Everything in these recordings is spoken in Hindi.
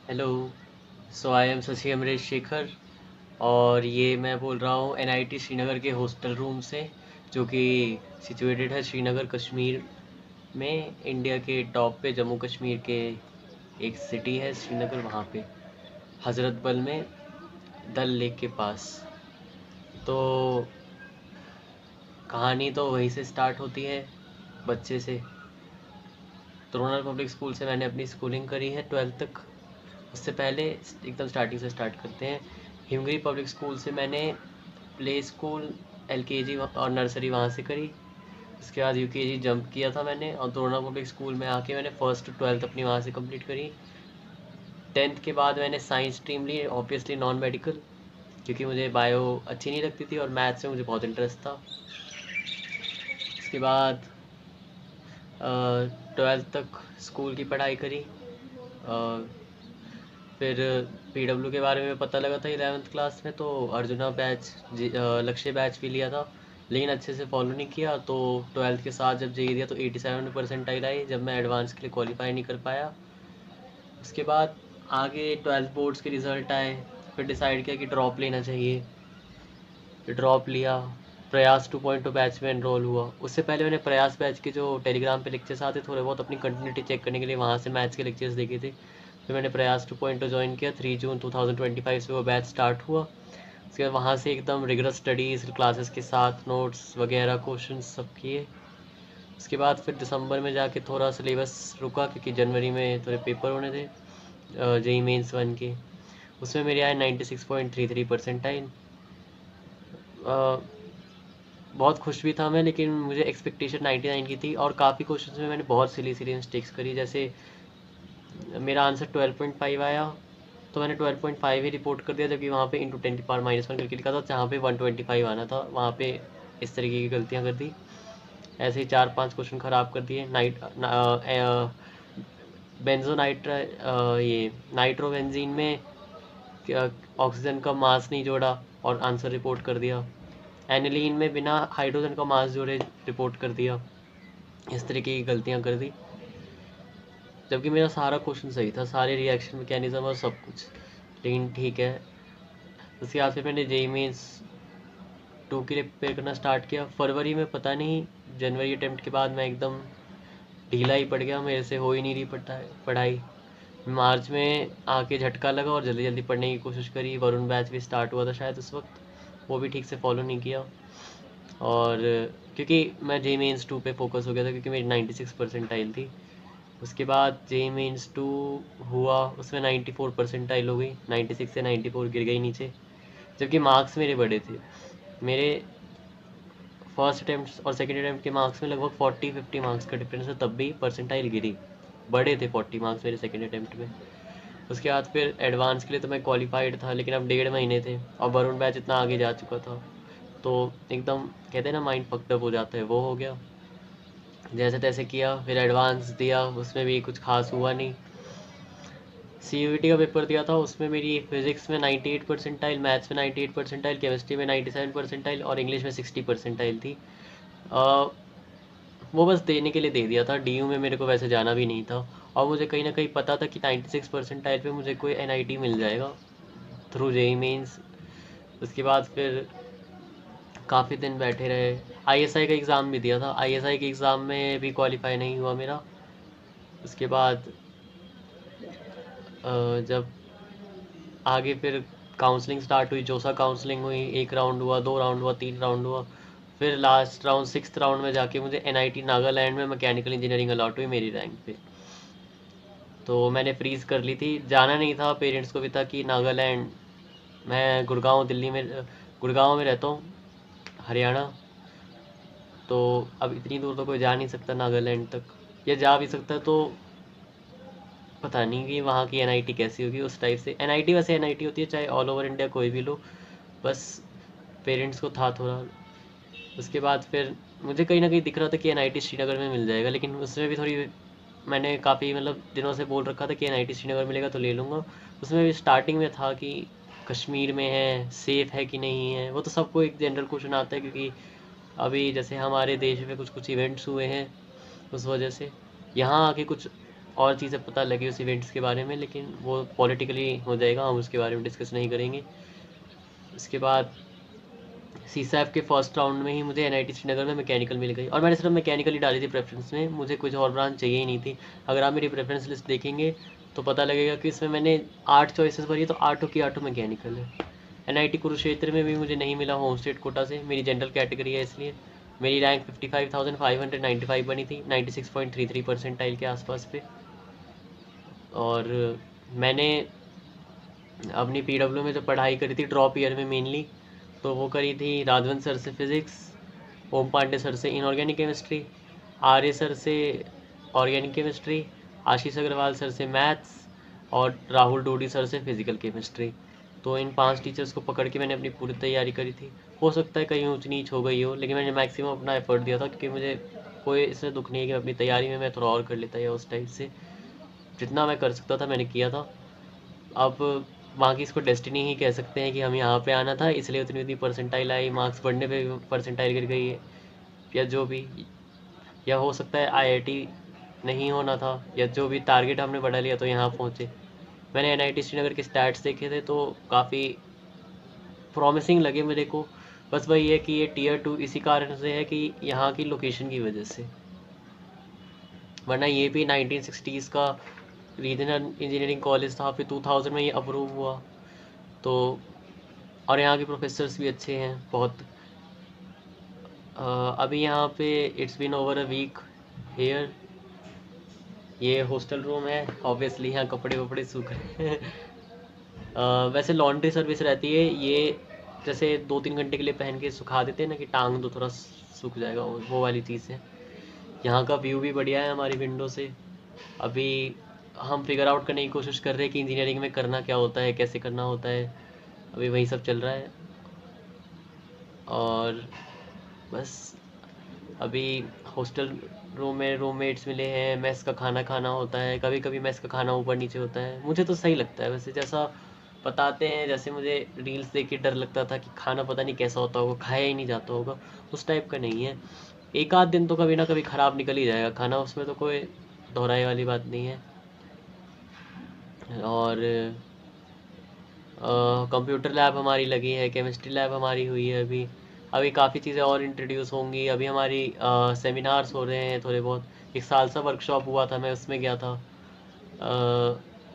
Hello. So I am Shashi Amresh Shekhar और ये मैं बोल रहा हूँ एनआईटी श्रीनगर के हॉस्टल रूम से, जो कि सिचुएटेड है श्रीनगर कश्मीर में, इंडिया के टॉप पे, जम्मू कश्मीर के एक सिटी है श्रीनगर, वहाँ पे हज़रत बल में, डल लेक के पास। तो कहानी तो वहीं से स्टार्ट होती है, बच्चे से। त्रोनल पब्लिक स्कूल से मैंने अपनी स्कूलिंग करी है 12th तक। उससे पहले एकदम स्टार्टिंग से स्टार्ट करते हैं। हिमगिरी पब्लिक स्कूल से मैंने प्ले स्कूल, एलकेजी और नर्सरी वहाँ से करी। उसके बाद यूकेजी जंप किया था मैंने, और द्रोणा पब्लिक स्कूल में आके मैंने फर्स्ट 12th अपनी वहाँ से कंप्लीट करी। 10th के बाद मैंने साइंस स्ट्रीम ली, ऑब्वियसली नॉन मेडिकल, क्योंकि मुझे बायो अच्छी नहीं लगती थी और मैथ्स में मुझे बहुत इंटरेस्ट था। उसके बाद 12th तक स्कूल की पढ़ाई करी। फिर पीडब्ल्यू के बारे में पता लगा था 11th क्लास में, तो अर्जुना बैच, लक्ष्य बैच भी लिया था, लेकिन अच्छे से फॉलो नहीं किया। तो 12th के साथ जब जेई दिया तो 87 परसेंटाइल आई, जब मैं एडवांस के लिए क्वालिफाई नहीं कर पाया। उसके बाद आगे 12th बोर्ड्स के रिज़ल्ट आए, फिर डिसाइड किया कि ड्रॉप लेना चाहिए, फिर ड्रॉप लिया। प्रयास 2.2 बैच में एनरोल हुआ। उससे पहले मैंने प्रयास बैच के जो टेलीग्राम पे लेक्चर्स आते थोड़े बहुत अपनी कंटिन्यूटी चेक करने के लिए, वहाँ से मैथ्स के लेक्चर्स देखे थे। फिर मैंने प्रयास 2.2 ज्वाइन किया, 3 जून 2025 से वो बैच स्टार्ट हुआ। उसके बाद वहाँ से एकदम रिगरस स्टडीज़ क्लासेस के साथ नोट्स वगैरह क्वेश्चन सब किए। उसके बाद फिर दिसंबर में जाके थोड़ा सिलेबस रुका, क्योंकि जनवरी में थोड़े पेपर होने थे जेई मेंस 1 के। उसमें मेरे आए 96.33 परसेंटाइल। बहुत खुश भी था मैं, लेकिन मुझे एक्सपेक्टेशन 99 की थी, और काफ़ी क्वेश्चंस में मैंने बहुत सिली सिली मिस्टेक्स करी। जैसे मेरा आंसर 12.5 आया, तो मैंने 12.5 ही रिपोर्ट कर दिया, जबकि वहाँ पे इंटू 10⁻⁻1 करके लिखा था, जहाँ पे 125 आना था, वहाँ पे इस तरीके की गलतियाँ कर दी। ऐसे ही 4-5 क्वेश्चन ख़राब कर दिए। ये नाइट्रोबेंजीन में ऑक्सीजन का मास नहीं जोड़ा और आंसर रिपोर्ट कर दिया। एनिलीन में बिना हाइड्रोजन का मास जोड़े रिपोर्ट कर दिया। इस तरीके की गलतियाँ कर दी, जबकि मेरा सारा क्वेश्चन सही था, सारे रिएक्शन मैकेनिज्म और सब कुछ, लेकिन ठीक है। उसके बाद फिर मैंने जेई मेंस 2 के लिए प्रिपेयर करना स्टार्ट किया। फरवरी में पता नहीं, जनवरी अटेम्प्ट के बाद मैं एकदम ढीला ही पड़ गया, मेरे से हो ही नहीं रही पढ़ाई। मार्च में आके झटका लगा और जल्दी जल्दी पढ़ने की कोशिश करी। वरुण बैच भी स्टार्ट हुआ था शायद उस वक्त, वो भी ठीक से फॉलो नहीं किया। और क्योंकि मैं जेई मेंस 2 पे फोकस हो गया था, क्योंकि मेरी 96 परसेंटाइल थी। उसके बाद जेई मेंस 2 हुआ, उसमें 94 परसेंटाइल हो गई, 96 से 94 गिर गई नीचे, जबकि मार्क्स मेरे बड़े थे। मेरे फर्स्ट अटैम्प्ट और सेकंड अटैम्प्ट के मार्क्स में लगभग 40-50 मार्क्स का डिफरेंस है, तब भी परसेंटाइल गिरी। बड़े थे 40 मार्क्स मेरे सेकंड अटैम्प्ट में। उसके बाद फिर एडवांस के लिए तो मैं क्वालिफाइड था, लेकिन अब 1.5 महीने थे और वरुण बैच इतना आगे जा चुका था, तो एकदम कहते हैं ना माइंड फक्ड अप हो जाता है, वो हो गया। जैसे तैसे किया, फिर एडवांस दिया, उसमें भी कुछ खास हुआ नहीं। सीयूईटी का पेपर दिया था, उसमें मेरी फिजिक्स में 98 परसेंटाइल, मैथ्स में 98 परसेंटाइल, केमिस्ट्री में 97 परसेंटाइल और इंग्लिश में 60 परसेंटाइल थी। वो बस देने के लिए दे दिया था, डीयू में मेरे को वैसे जाना भी नहीं था, और मुझे कहीं ना कहीं पता था कि 96 परसेंटाइल पे मुझे कोई एनआईटी मिल जाएगा थ्रू जेई मेंस। उसके बाद फिर काफ़ी दिन बैठे रहे। आईएसआई का एग्ज़ाम भी दिया था, आईएसआई के एग्ज़ाम में भी क्वालिफाई नहीं हुआ मेरा। उसके बाद जब आगे फिर काउंसलिंग स्टार्ट हुई, जोसा काउंसलिंग हुई, 1 राउंड हुआ, 2 राउंड हुआ, 3 राउंड हुआ, फिर लास्ट राउंड 6th राउंड में जाके मुझे एनआईटी नागालैंड में मैकेनिकल इंजीनियरिंग अलॉट हुई मेरी रैंक पे। तो मैंने फ्रीज़ कर ली थी, जाना नहीं था, पेरेंट्स को भी था कि नागालैंड, मैं गुड़गांव में रहता हूँ, हरियाणा। तो अब इतनी दूर तो कोई जा नहीं सकता नागालैंड तक, या जा भी सकता तो पता नहीं कि वहाँ की एनआईटी कैसी होगी। उस टाइप से एनआईटी, वैसे एनआईटी होती है चाहे ऑल ओवर इंडिया कोई भी लो, बस पेरेंट्स को था थोड़ा। उसके बाद फिर मुझे कहीं ना कहीं दिख रहा था कि एनआईटी श्रीनगर में मिल जाएगा, लेकिन उसमें भी थोड़ी, मैंने काफ़ी मतलब दिनों से बोल रखा था कि एनआईटी श्रीनगर मिलेगा तो ले लूँगा। उसमें भी स्टार्टिंग में था कि कश्मीर में है, सेफ़ है कि नहीं है, वो तो सबको एक जनरल क्वेश्चन आता है, क्योंकि अभी जैसे हमारे देश में कुछ कुछ इवेंट्स हुए हैं, उस वजह से यहाँ आके कुछ और चीज़ें पता लगी उस इवेंट्स के बारे में, लेकिन वो पॉलिटिकली हो जाएगा, हम उसके बारे में डिस्कस नहीं करेंगे। उसके बाद सीसैप के फर्स्ट राउंड में ही मुझे एनआईटी श्रीनगर में मैकेनिकल मिल गई, और मैंने सिर्फ मैकेनिकल ही डाली थी प्रेफरेंस में, मुझे कुछ और ब्रांच चाहिए ही नहीं थी। अगर आप मेरी प्रेफरेंस लिस्ट देखेंगे तो पता लगेगा कि इसमें मैंने 8 चॉइसेस भरी, तो 8 की 8 मैकेनिकल है। एनआईटी कुरुक्षेत्र में भी मुझे नहीं मिला होम स्टेट कोटा से, मेरी जनरल कैटेगरी है इसलिए। मेरी रैंक 55,595 बनी थी, 96.33 परसेंटाइल के आसपास पे। और मैंने अपनी पीडब्ल्यू में जो पढ़ाई करी थी ड्रॉप ईयर में मेनली, तो वो करी थी राघवन सर से फिज़िक्स, ओम पांडे सर से इनऑर्गेनिक केमिस्ट्री, आर्य सर से ऑर्गेनिक केमिस्ट्री, आशीष अग्रवाल सर से मैथ्स, और राहुल डोडी सर से फिजिकल केमिस्ट्री। तो इन 5 टीचर्स को पकड़ के मैंने अपनी पूरी तैयारी करी थी। हो सकता है कहीं ऊंच नीच हो गई हो, लेकिन मैंने मैक्सिमम अपना एफर्ट दिया था, क्योंकि मुझे कोई इससे दुख नहीं है कि अपनी तैयारी में मैं थोड़ा और कर लेता, या उस टाइप से जितना मैं कर सकता था मैंने किया था। अब बाकी इसको डेस्टिनी ही कह सकते हैं कि हम यहाँ पे आना था, इसलिए उतनी उतनी परसेंटाइल आई, मार्क्स बढ़ने पे परसेंटाइल गिर गई है, या जो भी, या हो सकता है आईआईटी नहीं होना था, या जो भी टारगेट हमने बढ़ा लिया तो यहाँ पहुँचे। मैंने एनआईटी श्रीनगर के स्टैट्स देखे थे तो काफ़ी प्रॉमिसिंग लगे मेरे को। बस वही है कि ये टीयर 2 इसी कारण से है कि यहाँ की लोकेशन की वजह से, वरना ये भी 1960s का रीजनल इंजीनियरिंग कॉलेज था, फिर 2000 में ये अप्रूव हुआ। तो और यहाँ के प्रोफेसर्स भी अच्छे हैं बहुत। अभी यहाँ पे it's been over a week here. ये हॉस्टल रूम है, ऑब्वियसली यहाँ कपड़े वपड़े सूख रहे हैं। वैसे लॉन्ड्री सर्विस रहती है, ये जैसे 2-3 घंटे के लिए पहन के सुखा देते हैं ना, कि टांग दो थोड़ा सूख जाएगा, वो वाली चीज़ है। यहाँ का व्यू भी बढ़िया है हमारी विंडो से। अभी हम फिगर आउट करने की कोशिश कर रहे हैं कि इंजीनियरिंग में करना क्या होता है, कैसे करना होता है, अभी वही सब चल रहा है। और बस अभी हॉस्टल रूम में रूममेट्स मिले हैं, मेस का खाना खाना होता है, कभी कभी मेस का खाना ऊपर नीचे होता है, मुझे तो सही लगता है वैसे, जैसा बताते हैं, जैसे मुझे रील्स देख के डर लगता था कि खाना पता नहीं कैसा होता होगा, खाया ही नहीं जाता होगा, उस टाइप का नहीं है। एक आध दिन तो कभी ना कभी ख़राब निकल ही जाएगा खाना, उसमें तो कोई दोहराई वाली बात नहीं है। और कंप्यूटर लैब हमारी लगी है, केमिस्ट्री लैब हमारी हुई है। अभी अभी काफ़ी चीज़ें और इंट्रोड्यूस होंगी। अभी हमारी सेमिनार्स हो रहे हैं थोड़े बहुत। एक सालसा वर्कशॉप हुआ था, मैं उसमें गया था।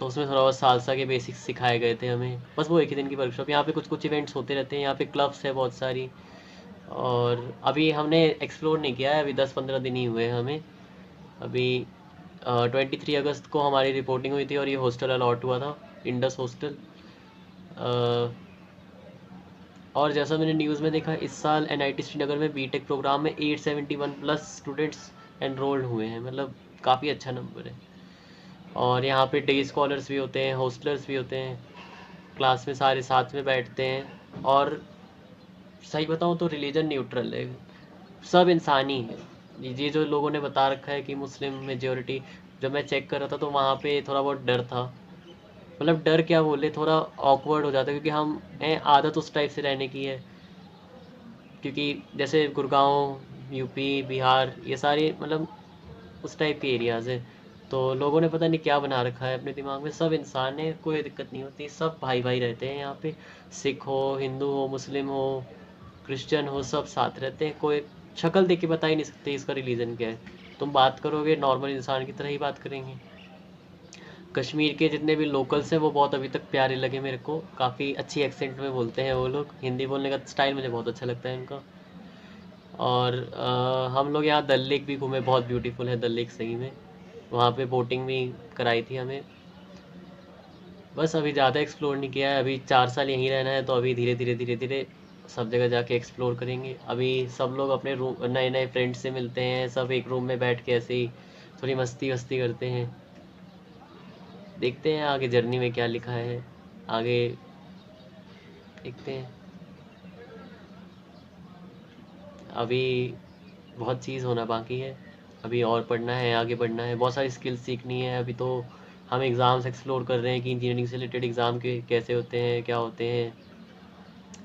तो उसमें थोड़ा बहुत सालसा के बेसिक्स सिखाए गए थे हमें, बस वो एक ही दिन की वर्कशॉप। यहाँ पे कुछ कुछ इवेंट्स होते रहते हैं, यहाँ पे क्लब्स है बहुत सारी। और अभी हमने एक्सप्लोर नहीं किया है, अभी 10-15 दिन ही हुए हैं हमें। अभी 23 अगस्त को हमारी रिपोर्टिंग हुई थी, और ये हॉस्टल अलॉट हुआ था, इंडस हॉस्टल। और जैसा मैंने न्यूज़ में देखा, इस साल एनआईटी श्रीनगर में बीटेक प्रोग्राम में 871 प्लस स्टूडेंट्स एनरोल्ड हुए हैं, मतलब काफ़ी अच्छा नंबर है। और यहाँ पे डे स्कॉलर्स भी होते हैं, हॉस्टलर्स भी होते हैं, क्लास में सारे साथ में बैठते हैं। और सही बताऊँ तो रिलीजन न्यूट्रल है, सब इंसानी है। ये जो लोगों ने बता रखा है कि मुस्लिम मेजोरिटी, जब मैं चेक कर रहा था तो वहाँ पे थोड़ा बहुत डर था, मतलब डर क्या बोले, थोड़ा ऑकवर्ड हो जाता है, क्योंकि हम आदत उस टाइप से रहने की है। क्योंकि जैसे गुड़गांव, यूपी, बिहार, ये सारे मतलब उस टाइप के एरियाज़ हैं। तो लोगों ने पता नहीं क्या बना रखा है अपने दिमाग में, सब इंसान है, कोई दिक्कत नहीं होती, सब भाई भाई रहते हैं यहाँ पे। सिख हो, हिंदू हो, मुस्लिम हो, क्रिश्चियन हो, सब साथ रहते हैं। कोई शक्ल देख के बता ही नहीं सकते इसका रिलीजन क्या है। तुम बात करोगे नॉर्मल इंसान की तरह ही बात करेंगे। कश्मीर के जितने भी लोकल्स हैं वो बहुत अभी तक प्यारे लगे मेरे को, काफ़ी अच्छी एक्सेंट में बोलते हैं वो लोग, हिंदी बोलने का स्टाइल मुझे बहुत अच्छा लगता है उनका। और हम लोग यहाँ डल लेक भी घूमे, बहुत ब्यूटीफुल है डल लेक सही में, वहाँ पे बोटिंग भी कराई थी हमें। बस अभी ज़्यादा एक्सप्लोर नहीं किया है, अभी 4 साल यहीं रहना है, तो अभी धीरे धीरे धीरे धीरे सब जगह जाके एक्सप्लोर करेंगे। अभी सब लोग अपने रूम, नए नए फ्रेंड्स से मिलते हैं, सब एक रूम में बैठ के ऐसे ही थोड़ी मस्ती वस्ती करते हैं। देखते हैं आगे जर्नी में क्या लिखा है, आगे देखते हैं। अभी बहुत चीज़ होना बाकी है, अभी और पढ़ना है, आगे बढ़ना है, बहुत सारी स्किल्स सीखनी है। अभी तो हम एग्ज़ाम्स एक्सप्लोर कर रहे हैं कि इंजीनियरिंग से रिलेटेड एग्ज़ाम के कैसे होते हैं, क्या होते हैं।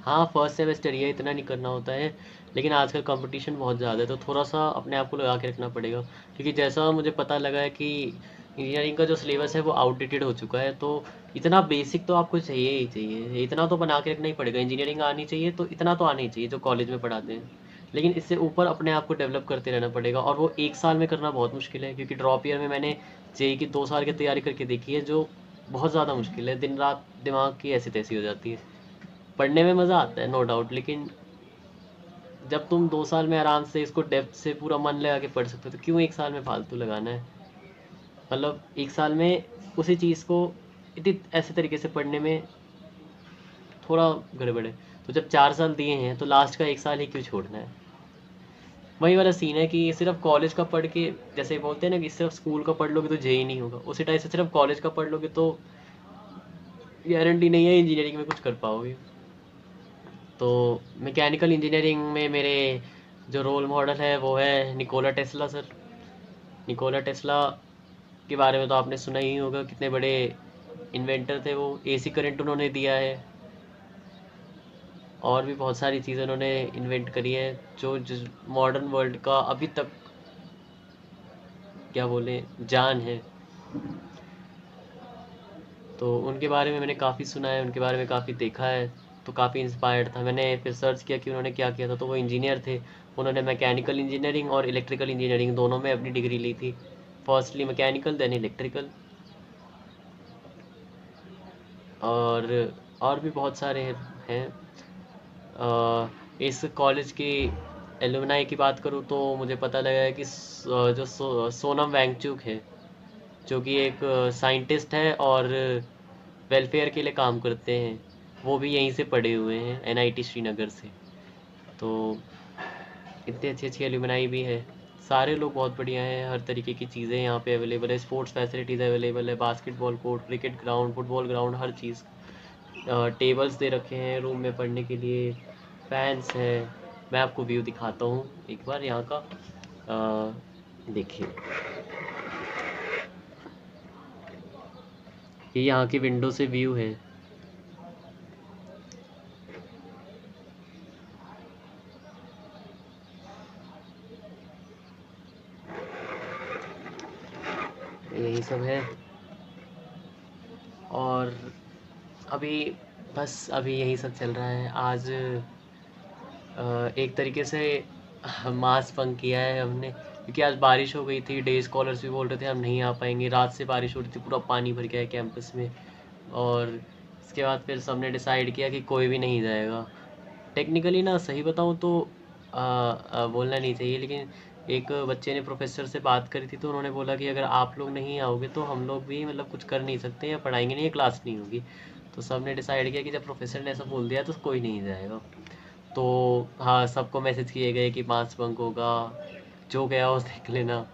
हाँ, फर्स्ट सेमेस्टर ये इतना नहीं करना होता है, लेकिन आजकल कंपटीशन बहुत ज़्यादा है, तो थोड़ा सा अपने आप को लगा के रखना पड़ेगा। क्योंकि जैसा मुझे पता लगा है कि इंजीनियरिंग का जो सिलेबस है वो आउटडेटेड हो चुका है, तो इतना बेसिक तो आपको चाहिए ही चाहिए, इतना तो बना के रखना ही पड़ेगा। इंजीनियरिंग आनी चाहिए तो इतना तो आना ही चाहिए जो कॉलेज में पढ़ाते हैं, लेकिन इससे ऊपर अपने आप को डेवलप करते रहना पड़ेगा, और वो एक साल में करना बहुत मुश्किल है, क्योंकि ड्रॉप ईयर में मैंने जेई की 2 साल की तैयारी करके देखी है, जो बहुत ज़्यादा मुश्किल है। दिन रात दिमाग की ऐसी तैसी हो जाती है। पढ़ने में मज़ा आता है नो डाउट, लेकिन जब तुम 2 साल में आराम से इसको डेप्थ से पूरा मन लगा के पढ़ सकते हो, तो क्यों एक साल में फालतू लगाना है। मतलब एक साल में उसी चीज़ को इतनी ऐसे तरीके से पढ़ने में थोड़ा गड़बड़ है। तो जब 4 साल दिए हैं तो लास्ट का एक साल ही क्यों छोड़ना है। वही वाला सीन है कि सिर्फ कॉलेज का पढ़ के, जैसे बोलते हैं ना कि सिर्फ स्कूल का पढ़ लोगे तो जेई नहीं होगा, उसी टाइप से सिर्फ कॉलेज का पढ़ लोगे तो गारंटी नहीं है इंजीनियरिंग में कुछ कर पाओगे। तो मैकेनिकल इंजीनियरिंग में मेरे जो रोल मॉडल है वो है Nikola Tesla sir. Nikola Tesla के बारे में तो आपने सुना ही होगा, कितने बड़े इन्वेंटर थे वो। एसी करंट उन्होंने दिया है, और भी बहुत सारी चीज़ें उन्होंने इन्वेंट करी है जो जिस मॉडर्न वर्ल्ड का अभी तक क्या बोले जान है। तो उनके बारे में मैंने काफ़ी सुना है, उनके बारे में काफ़ी देखा है, तो काफ़ी इंस्पायर्ड था। मैंने फिर सर्च किया कि उन्होंने क्या किया था, तो वो इंजीनियर थे। उन्होंने मैकेनिकल इंजीनियरिंग और इलेक्ट्रिकल इंजीनियरिंग दोनों में अपनी डिग्री ली थी। Firstly mechanical then electrical. और भी बहुत सारे हैं। इस कॉलेज की एलुमनाई की बात करूँ तो मुझे पता लगा है कि सोनम वांगचुक है, जो कि एक साइंटिस्ट है और वेलफेयर के लिए काम करते हैं, वो भी यहीं से पढ़े हुए हैं एनआईटी श्रीनगर से। तो इतनी अच्छी अच्छी एलुमनाई भी है। सारे लोग बहुत बढ़िया हैं, हर तरीके की चीज़ें यहाँ पे अवेलेबल है, स्पोर्ट्स फैसिलिटीज़ अवेलेबल है, basketball court, cricket ground, football ground, हर चीज़। टेबल्स दे रखे हैं रूम में पढ़ने के लिए, फैंस हैं। मैं आपको व्यू दिखाता हूँ एक बार यहाँ का। देखिए, ये यहाँ की विंडो से व्यू है। यही सब है। और अभी बस अभी यही सब चल रहा है। आज एक तरीके से मास फंक किया है हमने, क्योंकि आज बारिश हो गई थी। डे स्कॉलर्स भी बोल रहे थे हम नहीं आ पाएंगे, रात से बारिश हो रही थी, पूरा पानी भर गया है कैंपस में। और इसके बाद फिर सबने डिसाइड किया कि कोई भी नहीं जाएगा। टेक्निकली ना सही बताऊँ तो बोलना नहीं चाहिए, लेकिन एक बच्चे ने प्रोफेसर से बात करी थी, तो उन्होंने बोला कि अगर आप लोग नहीं आओगे तो हम लोग भी मतलब कुछ कर नहीं सकते, या पढ़ाएंगे नहीं, या क्लास नहीं होगी। तो सब ने डिसाइड किया कि जब प्रोफेसर ने ऐसा बोल दिया तो कोई नहीं जाएगा। तो हाँ, सबको मैसेज किए गए कि मास बंक होगा, जो गया हो देख लेना।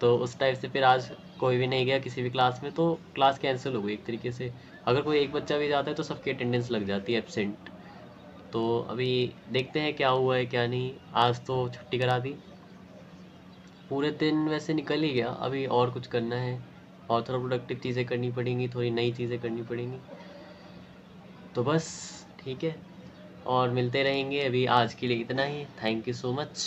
तो उस टाइप से फिर आज कोई भी नहीं गया किसी भी क्लास में, तो क्लास कैंसिल हो गई एक तरीके से। अगर कोई एक बच्चा भी जाता है तो सबकी अटेंडेंस लग जाती है एब्सेंट। तो अभी देखते हैं क्या हुआ है क्या नहीं। आज तो छुट्टी करा दी, पूरे दिन वैसे निकल ही गया। अभी और कुछ करना है, और थोड़ा प्रोडक्टिव चीज़ें करनी पड़ेंगी, थोड़ी नई चीज़ें करनी पड़ेंगी। तो बस ठीक है, और मिलते रहेंगे। अभी आज के लिए इतना ही। Thank you so much.